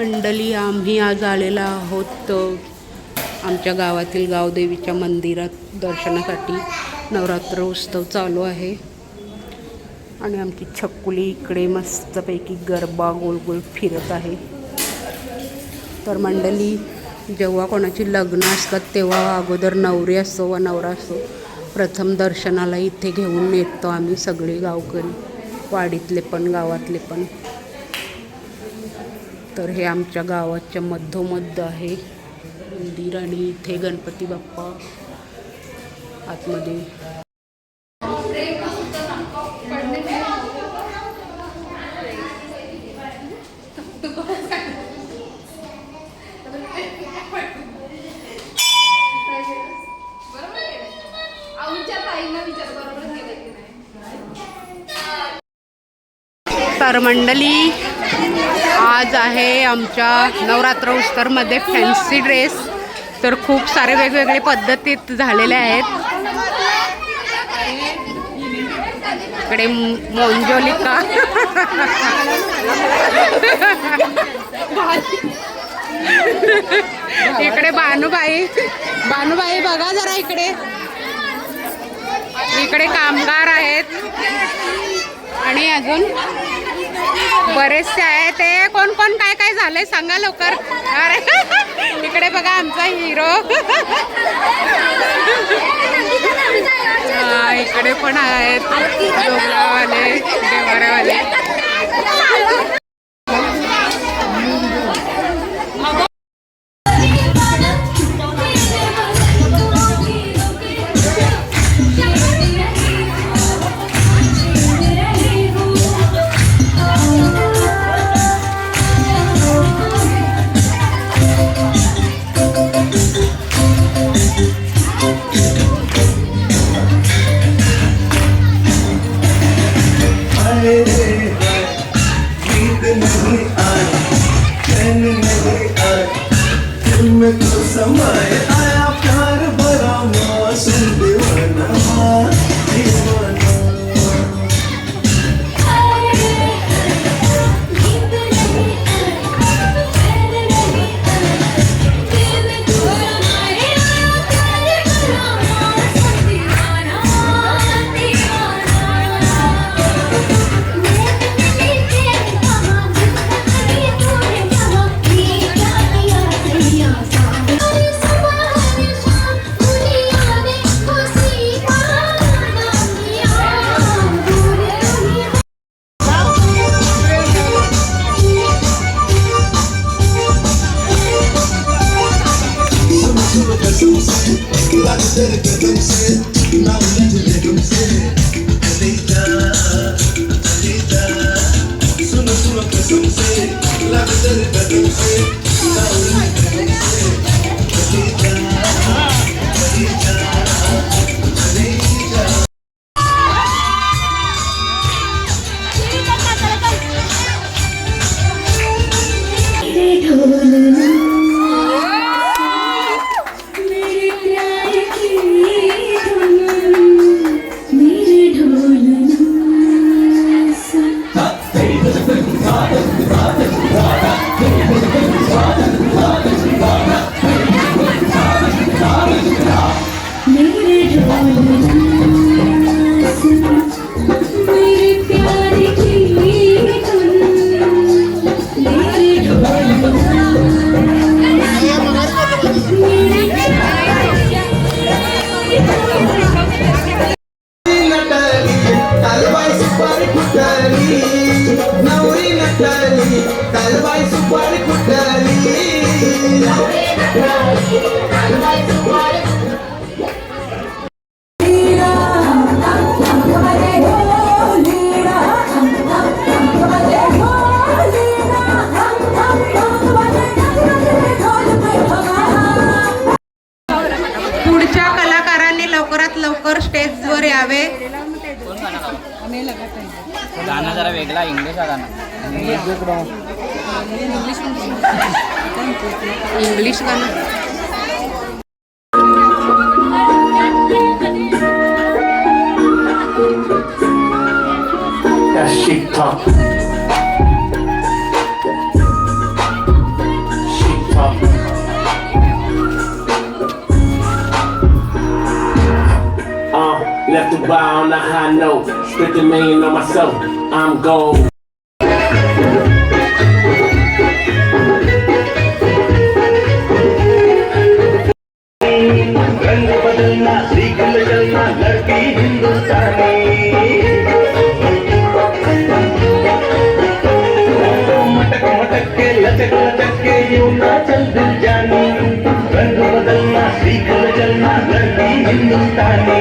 मंडळी, आम्ही आज आलेला आहोत आमच्या गावातील गावदेवीच्या मंदिरात दर्शनासाठी. नवरात्र उत्सव चालू आहे आणि आमची छकुली इकडे मस्तपैकी गरबा गोल गोल फिरत आहे. तर मंडळी, जेव्हा कोणाची लग्न असतात तेव्हा अगोदर नवरी असो व नवरा असो, प्रथम दर्शनाला इथे घेऊन येतो आम्ही सगळे गावकरी, वाडीतले पण गावातले पण. तर हे आमच्या गावाच्या मधोमध आहे मंदिर आणि इथे गणपती बाप्पा आतमध्ये. तर मंडळी, आज आहे आमच्या नवरात्र उत्सवमध्ये फॅन्सी ड्रेस. तर खूप सारे वेगवेगळे पद्धतीत झालेले आहेत. इकडे मोंजोलिका, इकडे भानुबाई बघा जरा, इकडे कामगार आहेत आणि अजून बरेचसे आहेत. ते कोण कोण काय काय झालंय सांगा लवकर. अरे इकडे बघा आमचा हिरो. इकडे पण आहेत डोंगरावाले, देवाऱ्यावाले. पुढच्या कलाकारांनी लवकरात लवकर स्टेजवर यावे. गाणं जरा वेगळा, इंग्लिश हा गाणं. इंग्लिश गाणं. TikTok. Dubai on a high note. Spent a million on myself. I'm gold. रंग बदलना सीख ले चलना लड़की हिंदुस्तानी मटक मटक के लचक लचक के यूं ना चल दिल जानी रंग बदलना सीख ले चलना लड़की हिंदुस्तानी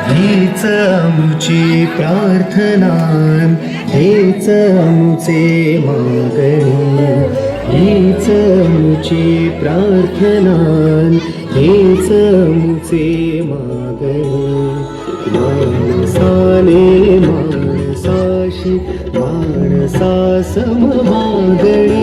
हेच आमुची प्रार्थना हेच आमुचे मागणी हेच आमुची प्रार्थना हेच आमुचे मागणी माणसाने माणसाशी माणसा सम मागणी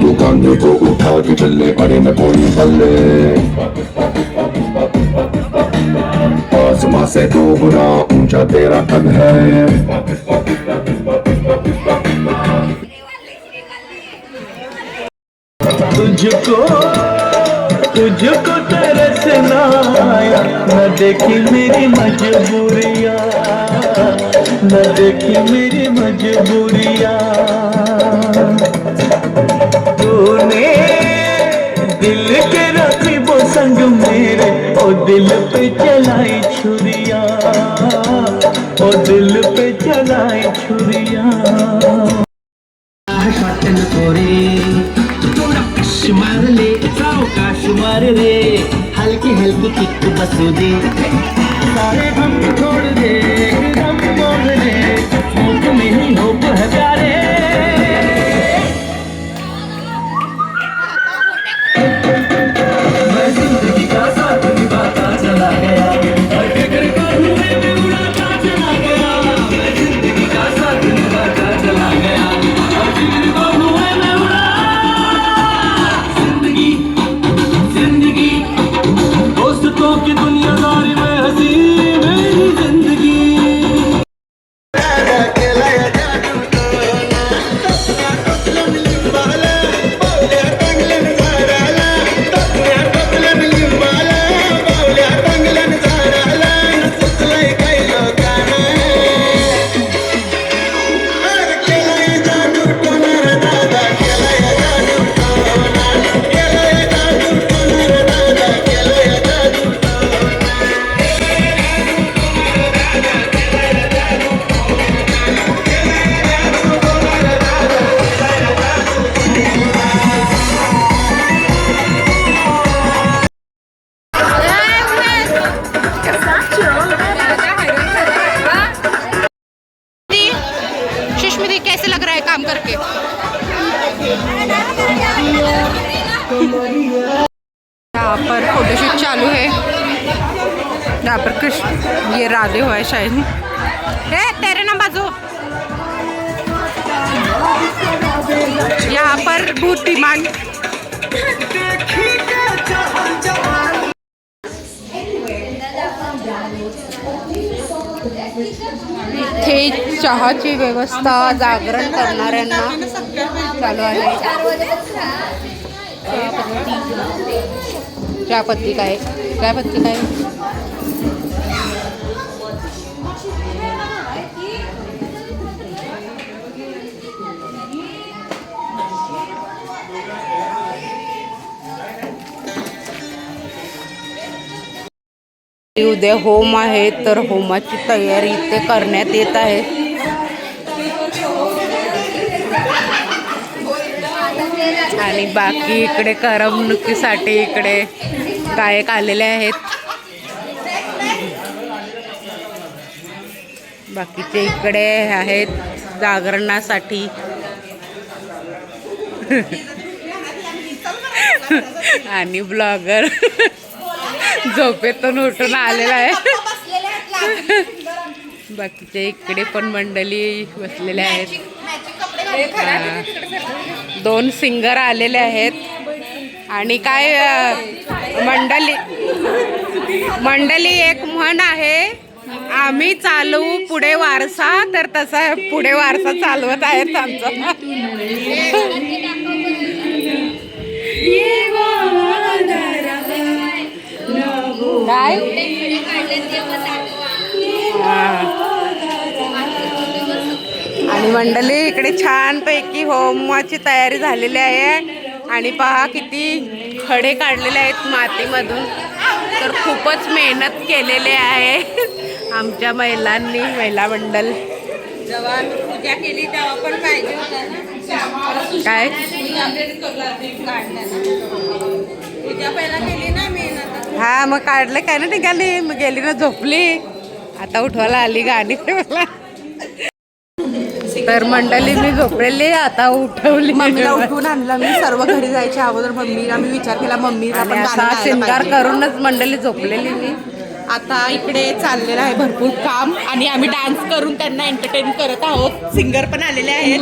दुकाने को उठा के चलने पड़े न कोई बल्ले आसमां से 2 गुना ऊंचा तेरा कद है तुझको तरसना आया न देखी मेरी मजबूरियाँ न देखी मेरी मजबूरियाँ तूने दिल के रखी वो संग मेरे ओ दिल पे चलाई छुरियाँ ओ दिल पे चलाई छुरियाँ वाट नको रे, तू थोडा पश मारले सावकाश मार रे, हलकी हलकी किक बसू दे, सारे हम छोड़ दे एकदम बोल दे, होप में ही होप है प्यारे। मैं जिंदगी का साथ निभाता चला गया, हर फिक्र का धुएं में उड़ाता चला गया, मैं जिंदगी का साथ निभाता चला गया, हर फिक्र का धुएं में उड़ा। जिंदगी जिंदगी दोस्तों की दुनियादारी में हंसी मेरी जिंदगी। सुष्मिता कैसे लग रहा है काम करके? यहाँ पर फोटोशूट चालू है। यहाँ पर कृष्ण ये राधे हुआ है शायद। तेरे ना बाजू। यहाँ पर बहुत डिमांड। इथे चहाची व्यवस्था जागरण करणाऱ्यांना चालू आहे। चहापत्ती काय पत्ती काय उद्या होम आहे तर होमाची तयारी इथे करण्यात येत आहे। आणि बाकी इकडे करमणुकीसाठी इकडे गायक आलेले आहेत। बाकीचे इकडे आहेत जागरणासाठी। आणि ब्लॉगर झोपेतून उठून आलेला आहे। बाकीचे इकडे पण मंडळी बसलेले आहेत। 2 सिंगर आलेले आहेत। आणि काय मंडळी एक म्हण आहे, आम्ही चालवू पुढे वारसा, तर तसा पुढे वारसा चालवत आहेत आमचा। काय आणि मंडळी इकडे छानपैकी होमाची तयारी झालेली आहे। आणि पहा किती खडे काढलेले आहेत मातीमधून, तर खूपच मेहनत केलेली आहे आमच्या महिलांनी। महिला मंडळ जेव्हा पूजा केली तेव्हा पण पाहिजे होता काय पूजा पहिला केली ना मेहनत। हा मग काढलं काय ना निघाली, मग गेली ना झोपली, आता उठवायला आली गाणी मला। तर मंडळी मी झोपलेली, आता उठवली, मम्मीला उठवून आणलं मी। सर्व घरी जायच्या अगोदर मम्मीला मी विचार केला मम्मीला पण असा शृंगार करूनच मंडळी झोपलेली मी। आता इकडे चाललेलं आहे भरपूर काम आणि आम्ही डान्स करून त्यांना एंटरटेन करत आहोत। सिंगर पण आलेले आहेत।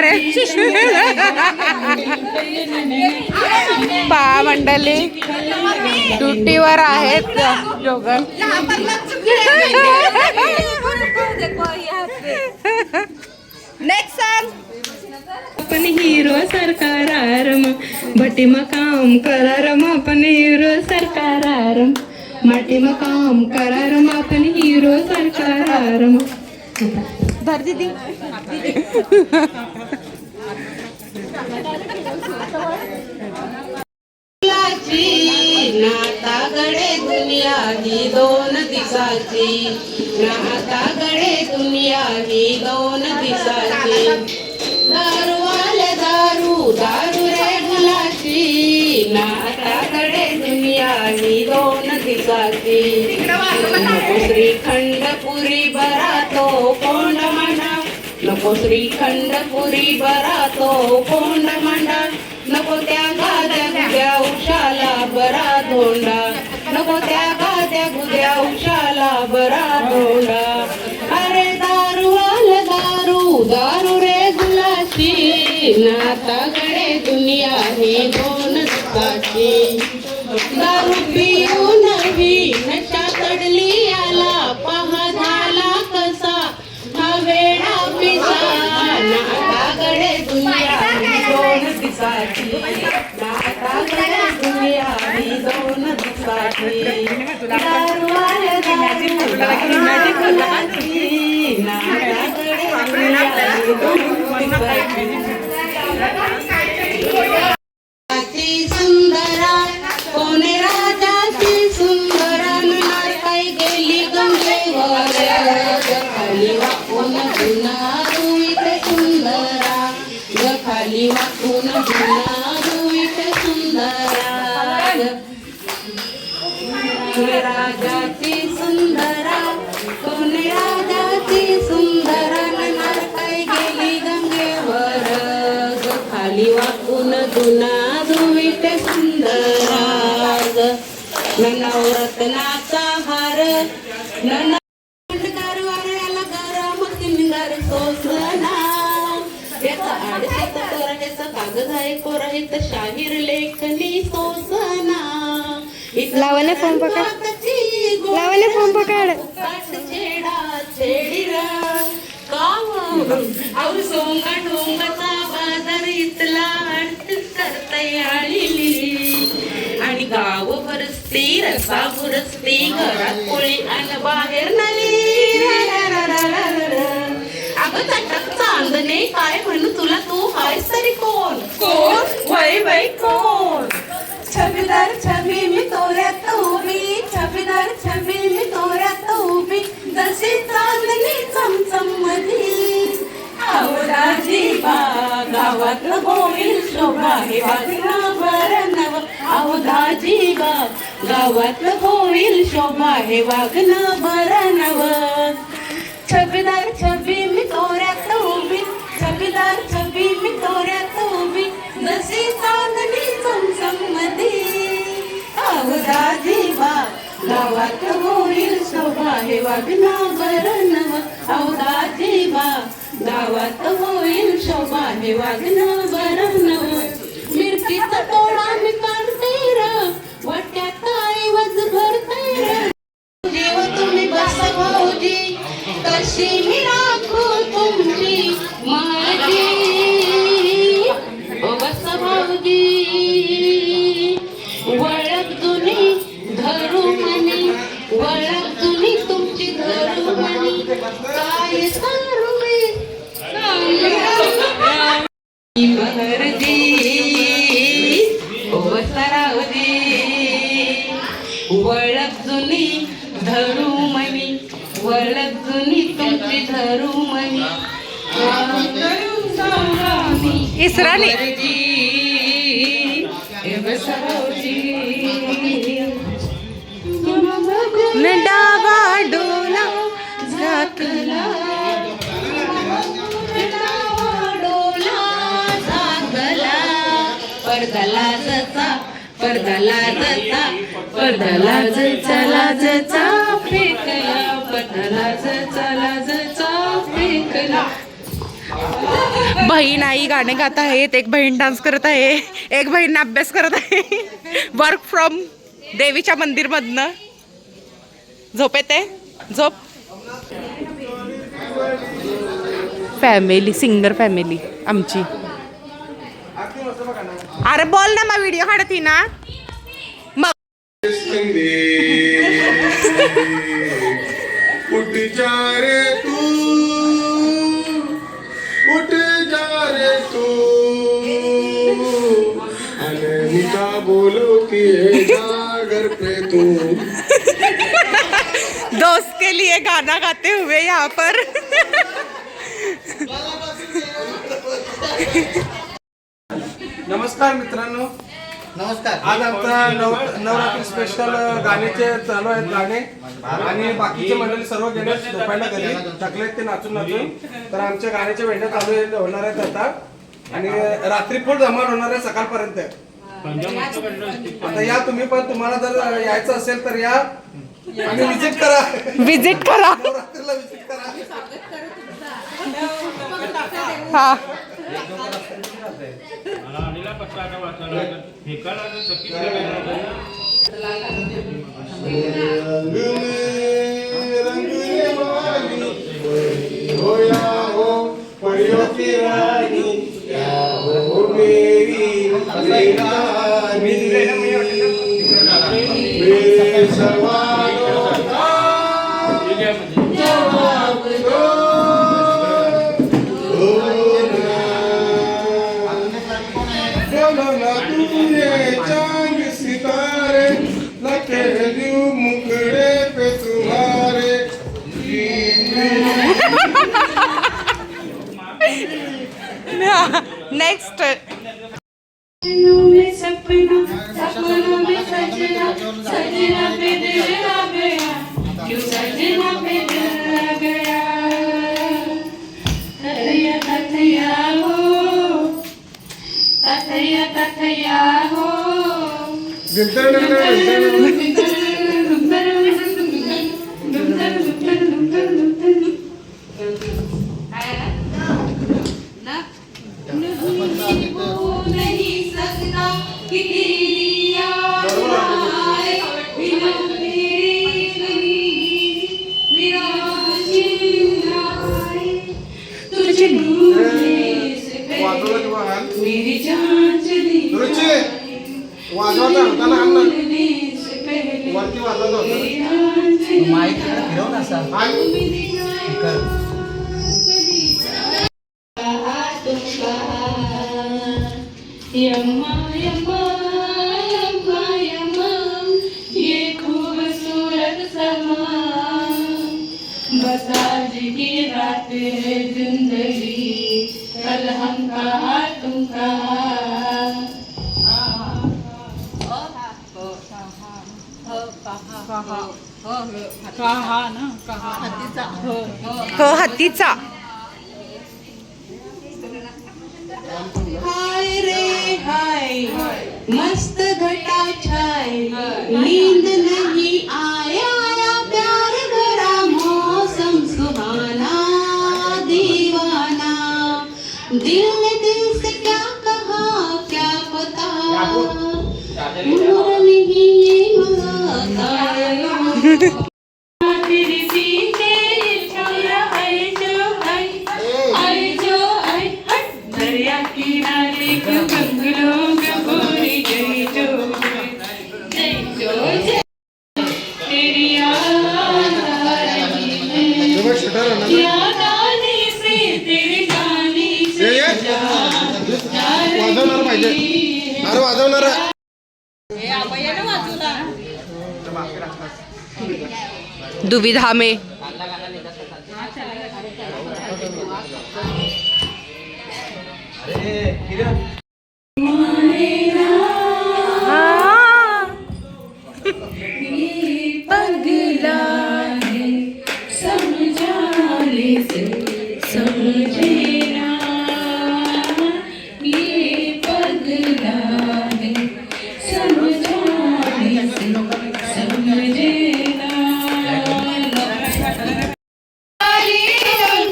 ड्युटीवर आहे. पहा मंडळी ड्युटीवर आहेत जोगन. Next song. आपण हिरो सरकार आरम भटी काम करारम आपण हिरो सरकार आरम माटी काम करारम आपण हिरो सरकार आरम. धर दीदी. नातागडे दुनिया ही 2 दिवसाची. नातागडे दुनिया ही 2 दिवसाची. दारूवाले दारू दारू रे गुलाची. नातागडे दुनिया ही 2 दिवसाची. नको श्रीखंड पुरी बरा तो कोंड मांडा. नको श्रीखंड पुरी बरा तो कोंड मांडा. नको त्या गाद्या गुद्या उशाला बरा धोंडा. नको त्या गाद्या गुद्या उशाला बरा धोंडा. अरे दारूवाल दारू दारू रे गुलाची. नातागडे दुनिया ही 2 दिवसाची. दारू पिऊन ही नशा चढली आला. पहा झाला कसा हा वेडा पिसा. नातागडे दुनिया ही 2 दिवसाची. नातागडे दुनिया ही 2 दिवसाची. दारूवाल दारू दारू गुलाची. नातागडे दुनिया ही 2 दिवसाची. सुंदरा कोणे राजाची सुंदरा. नणार काही गेली गंगेवर. खाली वाकून जुनारू इथे सुंदरा. खाली वाकून जुनारू इथे सुंदरा. राजाची सुंदरा कोणे राजाची सुंदरा. नणार काही गेली गंगेवर. खाली वाकून जुनारू इथे सुंदरा. नवरत्नाचा हार कारवाऱ्याला गरम किंगार सोसना. याचा आडशेत तोरण्याचा कागद आहे कोराहित शाहीर लेखनी सोसना. लावाले फोन पकड. लावाले फोन पकड. छेडा छेडीरा काव सोंगा डोंगाचा बाजार इथला अडतीस करता आलेली. आणि गाव भरसती रसा बुरसती. घरात पोळी आणि बाहेर नली. अगं चटक चांदणे काय म्हणू तुला तू हायस तरी कोण. कोण वय वय कोण. छबीदार छबी मी तोऱ्यात उभी. छबीदार छबी मी तोऱ्यात उभी. जशी चांदणी चमचम मधी. आवराजी बा गावातलं होईल शोभा हे वागणं बरं नव. आवदाजी बा गावातलं होईल शोभा हे वागणं बरं नव. छबीदार छबी मी तोऱ्यात उभी. छबीदार छबी मी तोऱ्यात उभी. जशी चांदणी चमचम मधी. आवदाजी बा गावात होईल शोभा हे वागणं बरं नव. आवदाजी बा गावात होईल शोभा हे वागणं बरं नव. मिरचीचा तोडा मी काढते र. वाट्यात ऐवज भरते र. जेव्हा तुम्ही बस भाऊजी कशी मी राखू तुमची माझी. ओ बस भाऊजी वळख जुनी धरू मनी. वळख जुनी तुमची धरू मनी. काय करू मी बहरजी. ओ सरावजी वळख जुनी धरू मनी. वळख जुनी तुमची धरू मनी. इसरानी डावा डोला झाकला. डोला झाकला. पडदला जचा पडदला जचा. पडदला जचा लाजचा फेकला. पडदला जचा लाजचा फेकला. बहीण आई गाणे गात आहेत, एक बहीण डान्स करत आहे, एक बहीण अभ्यास करत आहे. वर्क फ्रॉम देवीच्या मंदिरमधनं. झोप येते? झोप. फॅमिली, सिंगर फॅमिली आमची. अरे बोल ना, मग व्हिडिओ काढती ना मग. उठ जा रे तू, उठ जा रे तू, अनमिका बोलो कि घर पे तू. दोस्त के लिए गाना गाते हुए यहाँ पर. नमस्कार मित्रांनो, नमस्कार. आज आमचा नवरात्री स्पेशल गाण्याचे चालू आहेत गाणे आणि बाकीचे मंडळी सर्व गेले झोपायला घरी थकलेत ते नाचून नाचून. तर आमच्या गाण्याच्या वेंड्या चालू होणार आहेत आता आणि रात्री फुल धमाल होणार आहे सकाळपर्यंत. आता या तुम्ही पण, तुम्हाला जर यायचं असेल तर या आणि विजिट करा. विजिट करा. नवरात्रीला विजिट करा. हा. मुखड़े पे तुम्हारे. नेक्स्ट. सपनों में सपना, सपनों में सजना, सजना पे दिल आ गया, क्यों सजना पे दिल आ गया. तथैया तथैया हो, तथैया तथैया हो. नहीं सकता कि तेरी याद आए, बिना तेरी मेरा जीना आए. तुझे भूलने से पहले मेरी जान चली जाए. वाजवायचा होता ना अण्णा, भूलने से पहले वरती वाजवायचा होता. मेरी जान चली माईक फिरव ना सर. यम्मा यम्मा यम्मा यम्मा, ये खूबसूरत समा, बस आज की रात है जिंदगी, कल हम कहाँ तुम कहाँ. हो, हत्तीचा. हाय रे हाय, मस्त घटा छाए, नींद नहीं आया, प्यार भरा मौसम सुहाना, दीवाना. दिल ने दिल से क्या कहा क्या पता, उम्र नहीं ये मुलाकात. तेरी सीने छाया है जो है, दरिया किनारे बंगलो में बोली गई जो तेरी याद आने से, तेरे जाने से वाजवणार पाहिजे. अरे वाजवणार. दुविधा में. पगला है समझाने से समझे ना, ये पगला है समझाने से समझे ना.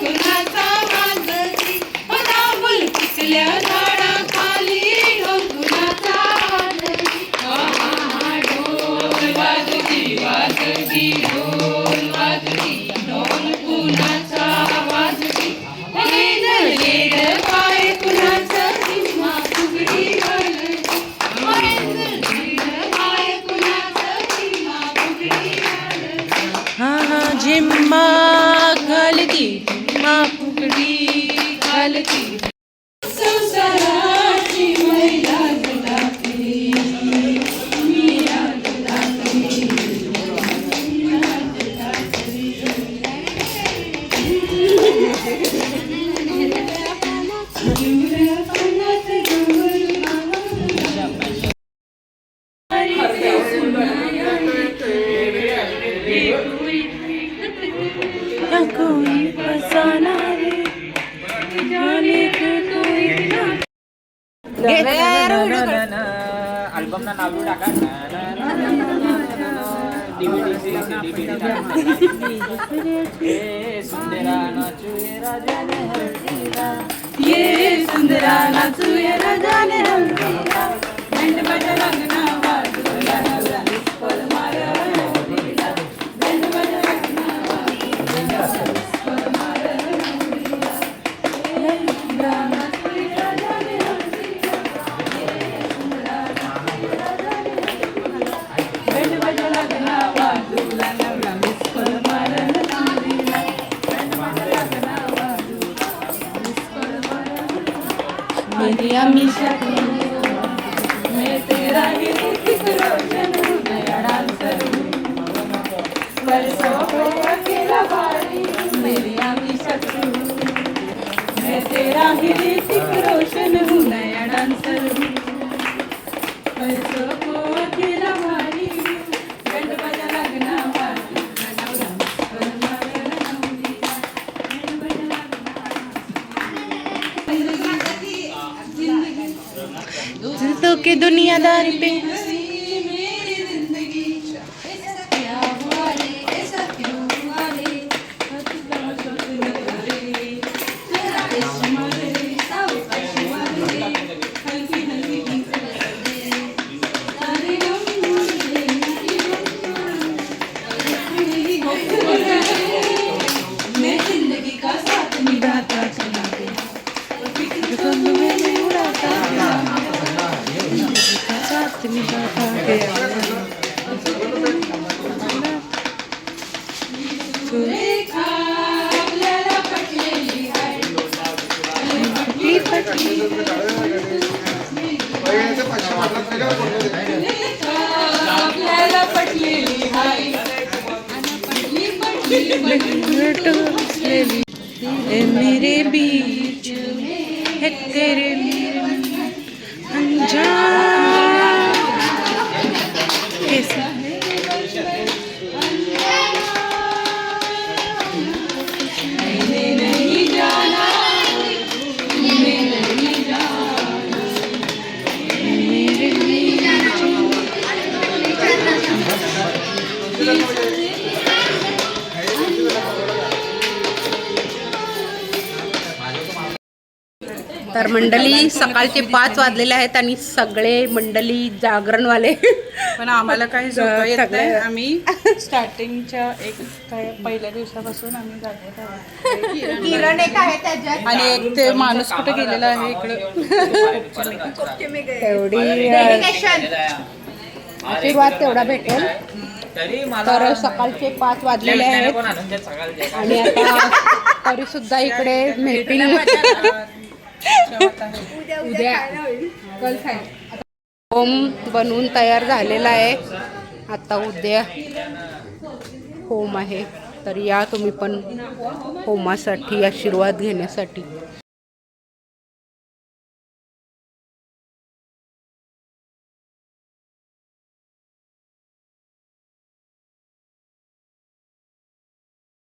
कुणाचा माझी, झोपडी घालती संसाराची मैला गुलाबी मीरा गुलाबी अल्बम ना नाव टाका ये सुंदरा नाचू ये राजाने हल्दीला बँड बाजा लग्ना वाजूला नवरा मिस्कोल मारा हल्दीला बँड बाजा लग्ना वाजूला मिस्कोल मारा हल्दीला ये सुंदरा नाचू ये राजाने हल्दीला ये सुंदरा नाचू ये राजाने हल्दीला बँड बाजा लग्ना वाजूला नवरा मिस्कोल मारा हल्दीला बँड बाजा लग्ना मेरी हमेशा मैं तेरा ही रोशन हूँ नया डांसर वर्षों को अकेला भारी मेरी हमेशा मैं तेरा ही रोशन हूँ नया डांसर वर्षों को अकेला भारी बैंड बजा लगना वाली तो के दुनियादारी पे मैं जिंदगी का साथ निभाता चला गया सुरेखा आपल्याला पटलेली आहे आपल्याला पटलेली आहे ए मेरे बीच है तेरे अनजान कैसा नहीं जाना मैं नहीं जाना मेरे तर मंडळी सकाळचे 5 वाजलेले आहेत आणि सगळे मंडळी जागरणवाले पण आम्हाला काही झोपा येत नाही. सगळे- आम्ही स्टार्टिंगच्या पहिल्या दिवसापासून आम्ही जागेत आहोत. किरण एक आहे त्याच्यात आणि एक ते माणूस कुठे गेलेला आहे इकडे तेवढी आशीर्वाद तेवढा भेटेल. तरी तर सकाळचे 5 वाजलेले आहेत आणि आता तरी सुद्धा इकडे मेहफिल उद्या होम बनवून तयार झालेला आहे. आता उद्या होम आहे तर या तुम्ही पण होमासाठी आशीर्वाद घेण्यासाठी.